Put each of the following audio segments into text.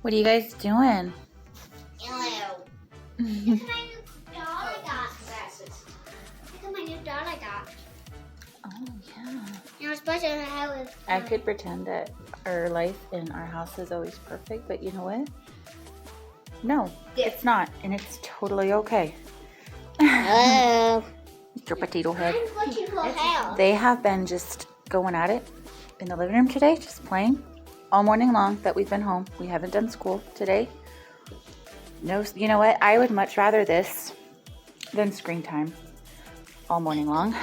What are you guys doing? Hello. Look at my new doll I got. Look at my new doll I got. Oh, yeah. I was supposed to have it. I could pretend that our life in our house is always perfect, but you know what? No, it's not, and it's totally okay. Oh. Mr. Potato Head. I'm going to her house. They have been just going at it in the living room today, just playing all morning long that we've been home. We haven't done school today. No, you know what? I would much rather this than screen time all morning long.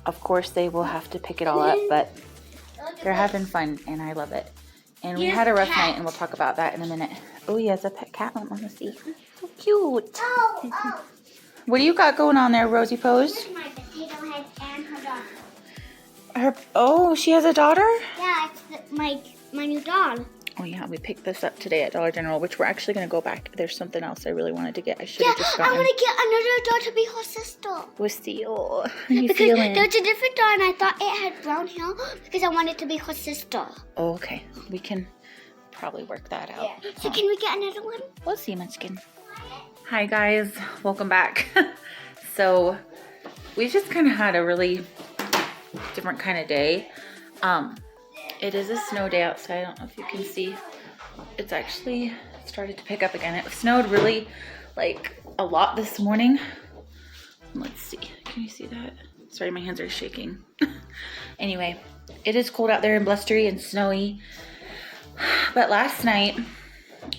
Of course, they will have to pick it all up, but they're having fun, and I love it. And we had a rough night, and we'll talk about that in a minute. Oh, he has a pet cat. Let me see. So cute. Oh. What do you got going on there, Rosie Pose? Here's my potato head and her daughter. Oh, she has a daughter? Yeah, it's my new doll. Oh, yeah, we picked this up today at Dollar General, which we're actually going to go back. There's something else I really wanted to get. I should have just gotten. I want to get another doll to be her sister. We'll see. Oh, how you Because feeling? there's a different doll, and I thought it had brown hair because I wanted to be her sister. Oh, okay. We can probably work that out. Yeah. So can we get another one? We'll see, Munchkin. Hi, guys. Welcome back. So, we just kind of had a really different kind of day. It is a snow day outside. I don't know if you can see. It's actually started to pick up again. It snowed really, like, a lot this morning. Let's see. Can you see that? Sorry, my hands are shaking. Anyway, it is cold out there and blustery and snowy. But last night,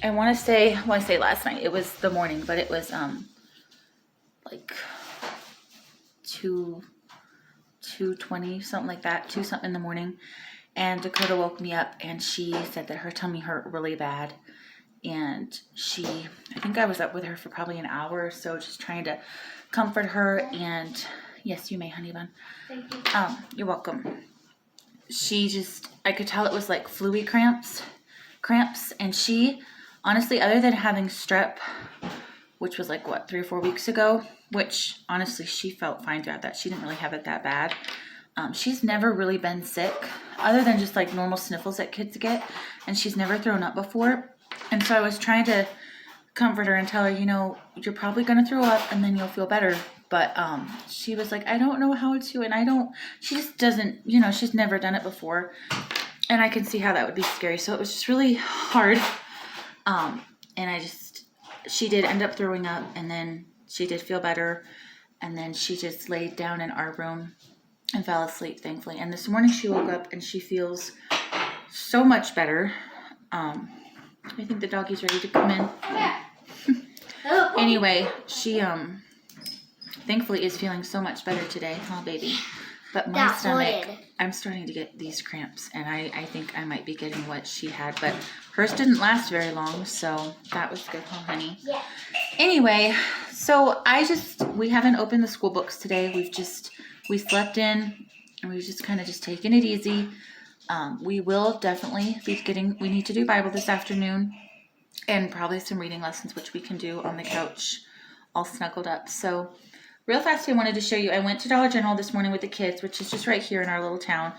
I want to say, well, I say last night, it was the morning, but it was, like 2:20, something like that, 2 something in the morning. And Dakota woke me up and she said that her tummy hurt really bad. And I think I was up with her for probably an hour or so, just trying to comfort her. And yes, you may, honey bun. Thank you. You're welcome. I could tell it was like fluey cramps. And she, honestly, other than having strep, which was like, 3 or 4 weeks ago, which honestly, she felt fine throughout that. She didn't really have it that bad. She's never really been sick, other than just like normal sniffles that kids get, and she's never thrown up before. And so I was trying to comfort her and tell her, you're probably going to throw up and then you'll feel better. But she was like, I don't know how to, and she just doesn't, she's never done it before. And I can see how that would be scary. So it was just really hard. And she did end up throwing up, and then she did feel better. And then she just laid down in our room and fell asleep, thankfully. And this morning she woke up and she feels so much better. I think the doggy's ready to come in. Anyway, she thankfully is feeling so much better today, huh, baby? But my stomach, I'm starting to get these cramps, and I think I might be getting what she had. But hers didn't last very long, so that was good, huh, honey? Yeah. Anyway, so we haven't opened the school books today. We slept in, and we've just kind of just taken it easy. We will definitely we need to do Bible this afternoon, and probably some reading lessons, which we can do on the couch all snuggled up. So real fast, I wanted to show you, I went to Dollar General this morning with the kids, which is just right here in our little town.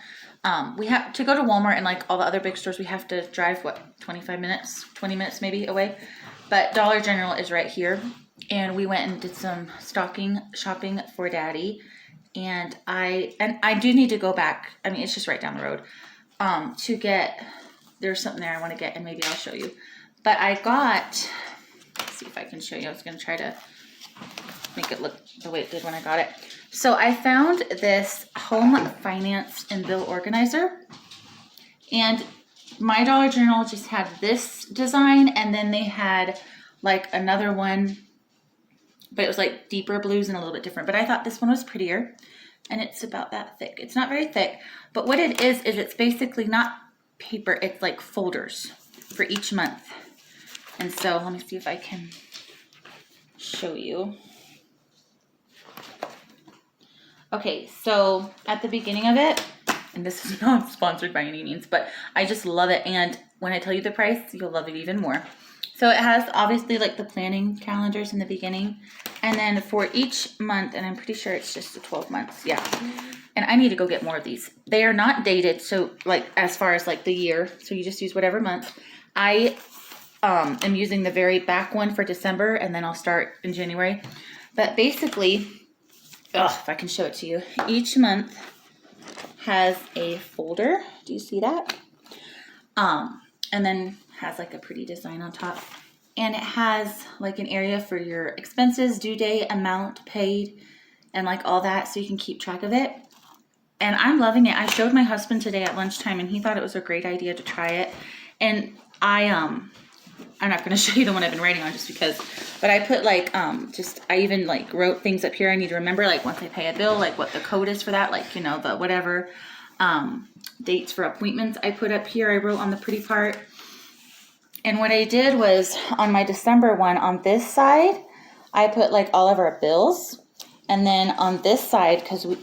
We have to go to Walmart and like all the other big stores. We have to drive, 20 minutes maybe away. But Dollar General is right here. And we went and did some stocking shopping for Daddy. And I do need to go back. I mean, it's just right down the road. There's something there I want to get, and maybe I'll show you. But let's see if I can show you. I was going to try to make it look the way it did when I got it. So I found this home finance and bill organizer. And my Dollar General just had this design, and then they had like another one, but it was like deeper blues and a little bit different. But I thought this one was prettier, and it's about that thick. It's not very thick, but what it is it's basically not paper. It's like folders for each month. And so let me see if I can show you. Okay, so at the beginning of it, and this is not sponsored by any means, but I just love it. And when I tell you the price, you'll love it even more. So it has obviously like the planning calendars in the beginning, And then for each month, and I'm pretty sure it's just the 12 months, yeah. And I need to go get more of these. They are not dated, so like as far as like the year, so you just use whatever month. I am using the very back one for December, and then I'll start in January. But basically, if I can show it to you, each month has a folder. Do you see that? And then has like a pretty design on top. And it has like an area for your expenses, due date, amount paid, and like all that, so you can keep track of it. And I'm loving it. I showed my husband today at lunchtime, and he thought it was a great idea to try it. And I'm not going to show you the one I've been writing on just because, but I put like, I even like wrote things up here I need to remember, like once I pay a bill, like what the code is for that, like, you know, the whatever, dates for appointments I put up here. I wrote on the pretty part. And what I did was on my December one, on this side, I put like all of our bills. And then on this side, because we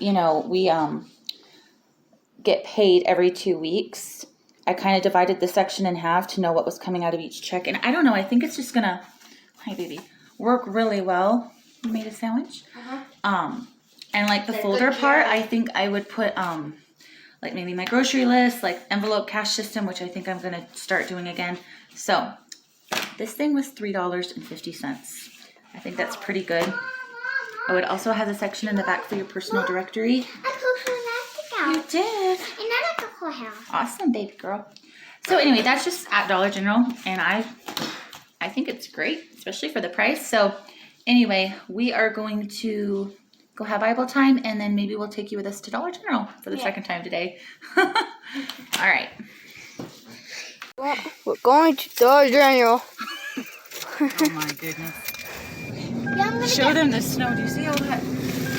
get paid every 2 weeks, I kind of divided the section in half to know what was coming out of each check. And I don't know, I think it's just gonna, hi baby, work really well. You made a sandwich? And like the folder part, I think I would put like maybe my grocery list, like envelope cash system, which I think I'm gonna start doing again. So this thing was $3.50. I think that's pretty good. Oh, it also has a section in the back for your personal directory. You did. Awesome, baby girl. So anyway, that's just at Dollar General, and I think it's great, especially for the price. So anyway, we are going to go have Bible time, and then maybe we'll take you with us to Dollar General for the second time today. All right. Well, we're going to Dollar General. Oh my goodness. Yeah, Show them the snow. Do you see all that?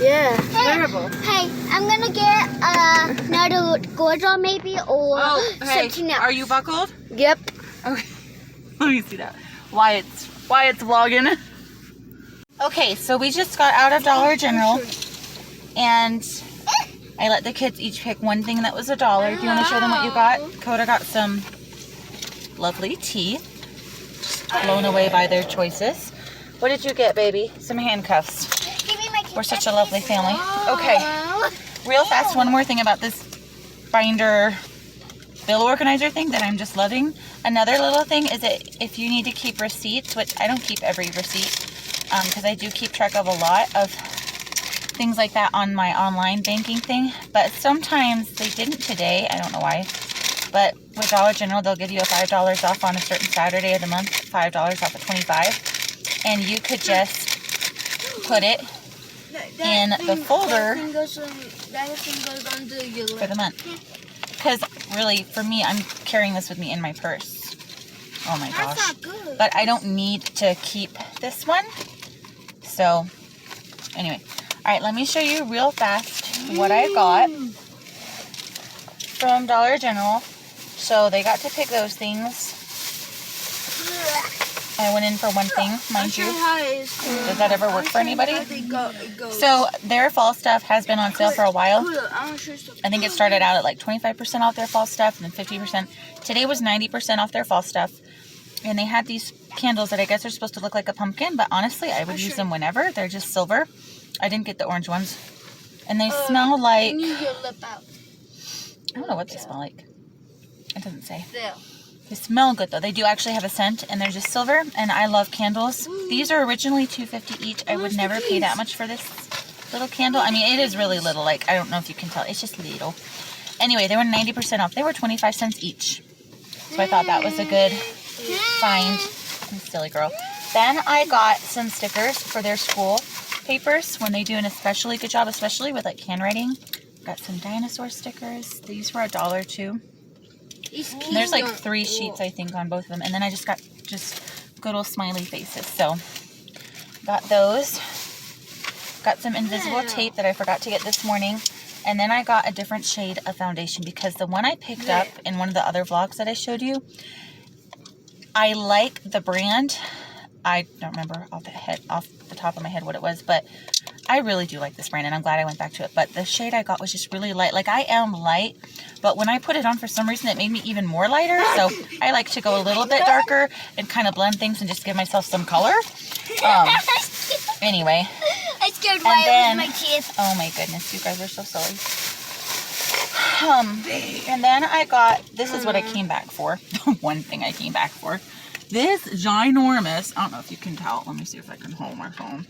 Yeah. Terrible. Hey, I'm gonna get another Gordon maybe, or something else. Are you buckled? Yep. Okay. Let me see that. Wyatt's vlogging. Okay, so we just got out of Dollar General, and I let the kids each pick one thing that was $1. Do you want to show them what you got? Coda got some lovely tea. Just blown away by their choices. What did you get, baby? Some handcuffs. Give me my We're such a lovely family. Okay, real fast, one more thing about this binder bill organizer thing that I'm just loving. Another little thing is that if you need to keep receipts, which I don't keep every receipt, because I do keep track of a lot of things like that on my online banking thing, but sometimes they didn't today. I don't know why, but with Dollar General, they'll give you a $5 off on a certain Saturday of the month, $5 off of 25, and you could just put it in the folder for the month. Because really, for me, I'm carrying this with me in my purse. Oh my gosh. That's not good. But I don't need to keep this one. So, anyway. Alright, let me show you real fast what I got from Dollar General. So, they got to pick those things. I went in for one thing, mind you. Does that ever work for anybody? So their fall stuff has been on sale for a while. I think it started out at like 25% off their fall stuff and then 50%. Today was 90% off their fall stuff. And they had these candles that I guess are supposed to look like a pumpkin, but honestly, I would use them whenever. They're just silver. I didn't get the orange ones. And they smell like... I don't know what they smell like. It doesn't say. They smell good though. They do actually have a scent, and they're just silver, and I love candles. These are originally $2.50 each. I would never pay that much for this little candle. I mean, it is really little. Like, I don't know if you can tell. It's just little. Anyway, they were 90% off. They were 25 cents each. So I thought that was a good find. I'm a silly girl. Then I got some stickers for their school papers when they do an especially good job, especially with like handwriting. Got some dinosaur stickers. These were $1 too. And there's like 3 sheets, I think, on both of them. And then I just got good old smiley faces. So, got those. Got some invisible tape that I forgot to get this morning. And then I got a different shade of foundation because the one I picked up in one of the other vlogs that I showed you, I like the brand. I don't remember off the top of my head what it was, but I really do like this brand, and I'm glad I went back to it. But the shade I got was just really light. Like, I am light, but when I put it on, for some reason, it made me even more lighter. So I like to go a little bit darker and kind of blend things and just give myself some color. Anyway. I scared And Wyatt then, with my teeth. oh my goodness, you guys are so silly. And then I got, this is what I came back for. The one thing I came back for. This ginormous, I don't know if you can tell. Let me see if I can hold my phone.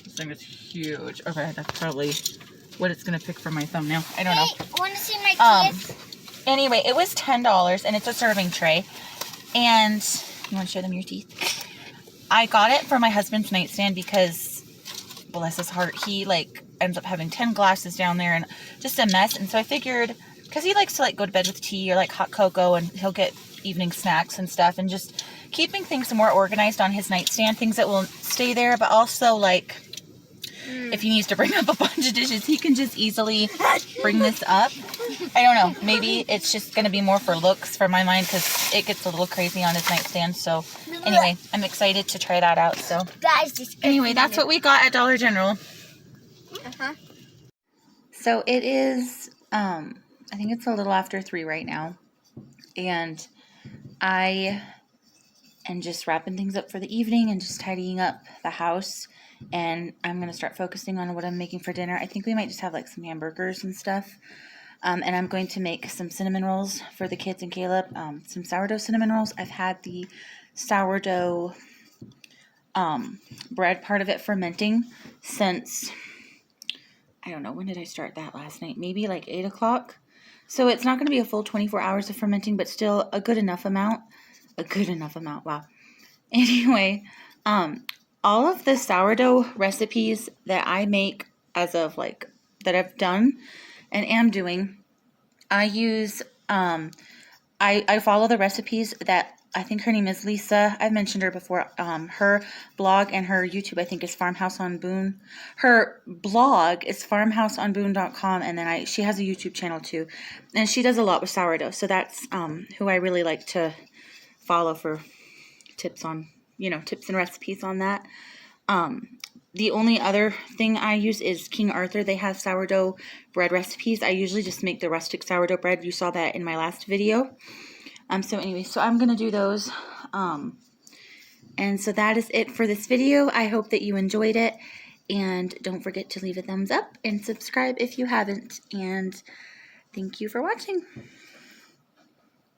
This thing is huge. Okay, that's probably what it's going to pick for my thumbnail. I don't know. Want to see my teeth? Anyway, it was $10 and it's a serving tray. And you want to show them your teeth? I got it for my husband's nightstand because, bless his heart, he like ends up having 10 glasses down there and just a mess. And so I figured, because he likes to like go to bed with tea or like hot cocoa, and he'll get evening snacks and stuff, and just keeping things more organized on his nightstand, things that will stay there, but also like if he needs to bring up a bunch of dishes, he can just easily bring this up. I don't know, maybe it's just going to be more for looks for my mind because it gets a little crazy on his nightstand. So anyway, I'm excited to try that out. So Guys, just anyway, that's what we got at Dollar General. So it is, I think it's a little after 3 right now, and I am just wrapping things up for the evening and just tidying up the house, and I'm going to start focusing on what I'm making for dinner. I think we might just have like some hamburgers and stuff, and I'm going to make some cinnamon rolls for the kids and Caleb, some sourdough cinnamon rolls. I've had the sourdough bread part of it fermenting since, I don't know, when did I start that last night? Maybe like 8 o'clock. So it's not going to be a full 24 hours of fermenting, but still a good enough amount. A good enough amount, wow. Anyway, all of the sourdough recipes that I make as of like, that I've done and am doing, I use, I follow the recipes that, I think her name is Lisa. I've mentioned her before. Her blog and her YouTube, I think, is Farmhouse on Boone. Her blog is farmhouseonboone.com, and then she has a YouTube channel too. And she does a lot with sourdough. So that's who I really like to follow for tips on, tips and recipes on that. The only other thing I use is King Arthur. They have sourdough bread recipes. I usually just make the rustic sourdough bread. You saw that in my last video. So anyway, so I'm going to do those. And so that is it for this video. I hope that you enjoyed it. And don't forget to leave a thumbs up and subscribe if you haven't. And thank you for watching.